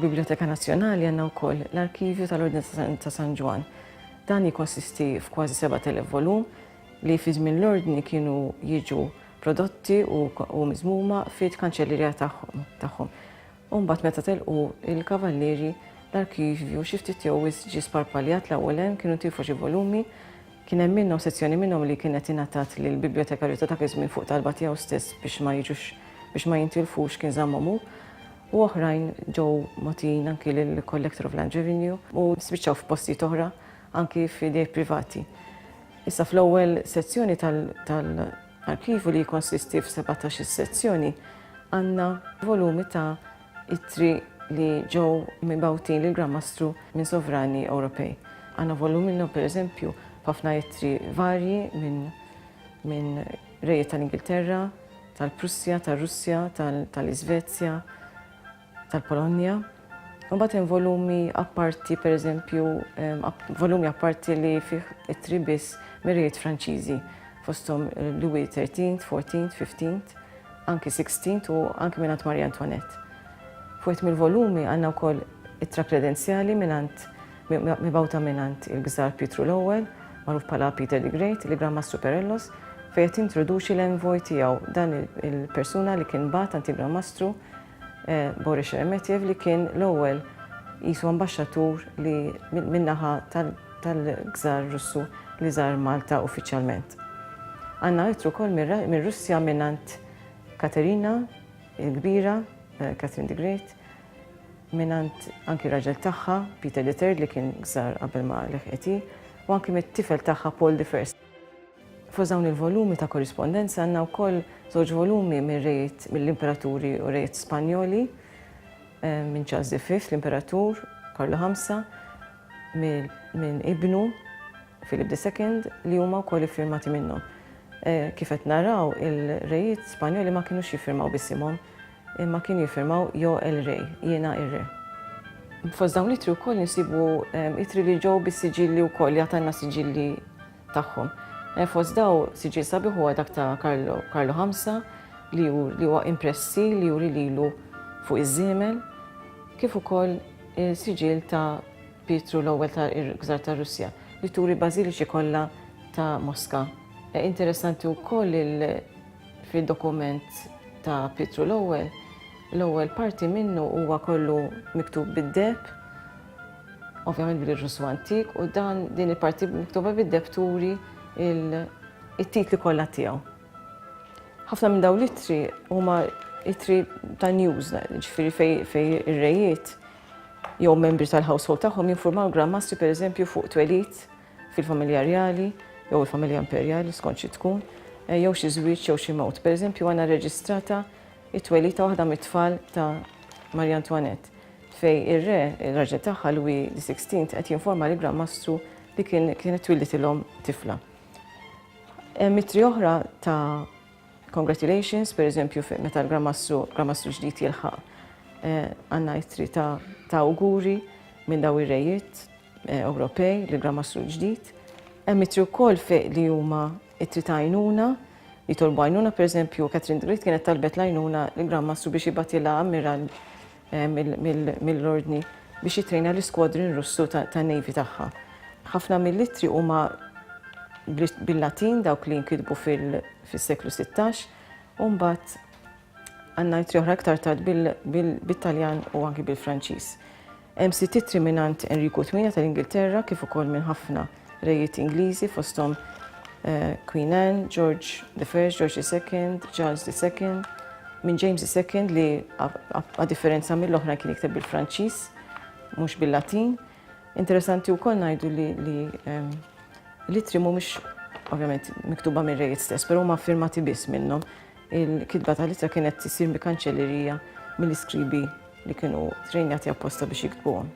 Fil-Biblioteka Nazzjonali għandna wkoll l-Arkivju tal-Ordni ta' San Ġwan. Dan jikkonsisti f'kważi 7,000 volum li fi żmien l-ordni kienu jiġu prodotti u miżmuma fil-kanċellerija tagħhom. U mbagħad meta telqu il-kavallieri l-arkivju xi ftit jew ġie sparpaljat l-ewwel hemm kienu tiefu xi volumi, kien hemm minnhom sezzjoni minnhom li kienet ingħatat lill-bibliotekarju ta' dak iż-żmien fuq talba tiegħu stess biex ma jintilfux kien żammamu, u oħrajn ġew mogħtin anki lill-Collector of Land Revenue u spiċċaw f'postijiet oħra anki f'idej privati. Issa fl-ewwel sezzjoni tal-arkivju li jkonsisti f'17 sezzjoni għandna volumi ta' ittri li ġew mibgħutin lill-Gran-Mastru minn sovrani Ewropej. Għandna volumi minnhom pereżempju ħafna ittri varji minn rejiet tal-Ingilterra, tal-Prussja, tar-Russja, tal-Iżvezja, tal-Polonja. Mbagħad hemm volumi apparti pereżempju volumi apparti li fih ittri biss mir-rejiet Franċiżi fosthom Louis XIII, XIV, XV, anki XVI u anki mingħand Marie Antoinette. Fuq mill-volumi għandna wkoll ittra kredenzjali mibgħuta mingħand il-Gżar Pietru l-Ewwel, magħruf bħala Peter the Great, li Gran-Mastru Perellos, fejn qed jintroduċi l-envoj tiegħu dan il-persuna li kien bagħat għand il-Gran-Mastru Boris Sheremetjev li kien l-ewwel qisu ambaxxatur li min-naħa tal-Gżar Russu li żar Malta uffiċjalment. Għandna ittru wkoll mir-Russja mingħand Katerina il-Kbira, Catherine the Great, mingħand anki raġel tagħha Peter III li kien gżar qabel ma leħqet u anki mit-tifel tagħha Paul I. Fuq dawn il-volumi ta' korrispondenza għandna wkoll żewġ volumi mill-imperaturi u rejiet Spanjoli minn Charles V, l-Imperatur, Karlo V, minn ibnu Philip II li huma wkoll iffirmati minnhom. Kif qed naraw il-rejiet Spanjoli ma kinux jiffirmaw bisimhom, imma kienu jiffirmaw Jo el Rey, jiena ir-Re. Fost dawn l-ittri wkoll insibu ittri li ġew bis-siġilli wkoll jagħtalna siġilli tagħhom. Fost daw siġil sabiħ huwa dak ta' Karlo V li huwa impressi li juri lilu fuq iż-żiemel, kif ukoll siġil ta' Pietru l-Ewwel tal-Gżar ta' Russja li turi bażiliċi kollha ta' Mosca. Interessanti wkoll fid-dokument ta' Pietru l-ewwel parti minnu huwa kollu miktub bid-deb, ovvjament bil-Russu antik, u din il-parti miktuba bid-deb turi it-titli kollha tiegħu. Ħafna minn dawn l-ittri huma ittri ta' news, ġifieri fejn ir-rejiet jew membri tal-household tagħhom jinformaw il-Gran-Mastru pereżempju fuq twelid fil-familja rjali jew il-familja imperjali skont xi tkun, jew xi żwieġ jew xi mewt. Pereżempju għandna rreġistrata it-twelid ta' waħda mit-tfal ta' Marie Antoinette fejn ir-re, ir-raġel tagħha Louis XVI qed jinforma lill-Gran-Mastru li kienet twilditilhom tifla. Hemm ittri oħra ta' congratulations, pereżempju meta l-Gran-Mastru ġdid jilħaq għandna ittri ta' awguri minn dawn ir-rejiet Ewropej lill-Gran-Mastru ġdid. Hemm ittri wkoll li huma ittri ta' għajnuna li tolbu għajnuna, pereżempju Catherine the Great kienet talbet l-għajnuna lill-Gran-Mastru biex jibgħatilha ammiral mill-ordni biex jitrejna l-iskwadrin Russu tan-Navy tagħha. Ħafna mill-ittri huma bil-Latin dawk li nkitbu fis-seklu 16 u mbagħad għandna ittri oħra iktar tard bil-Taljan u anki bil-Franċiż. Hemm sitt ittri mingħand Enrico VIII tal-Ingilterra kif ukoll minn ħafna rejiet Ingliżi fosthom Queen Anne, George I, George II, Charles II, minn James II li a differenza mill-oħra kien jikteb bil-Franċiż mhux bil-Latin. Interessanti wkoll ngħidu li l-ittri mhumiex ovvjament miktuba minn rejiet stess, però huma firmati biss minnhom. Il-kitba tal-ittra kienet tisir bi kanċellerija mill-iskribi li kienu trejnjati apposta biex jiktbuhom.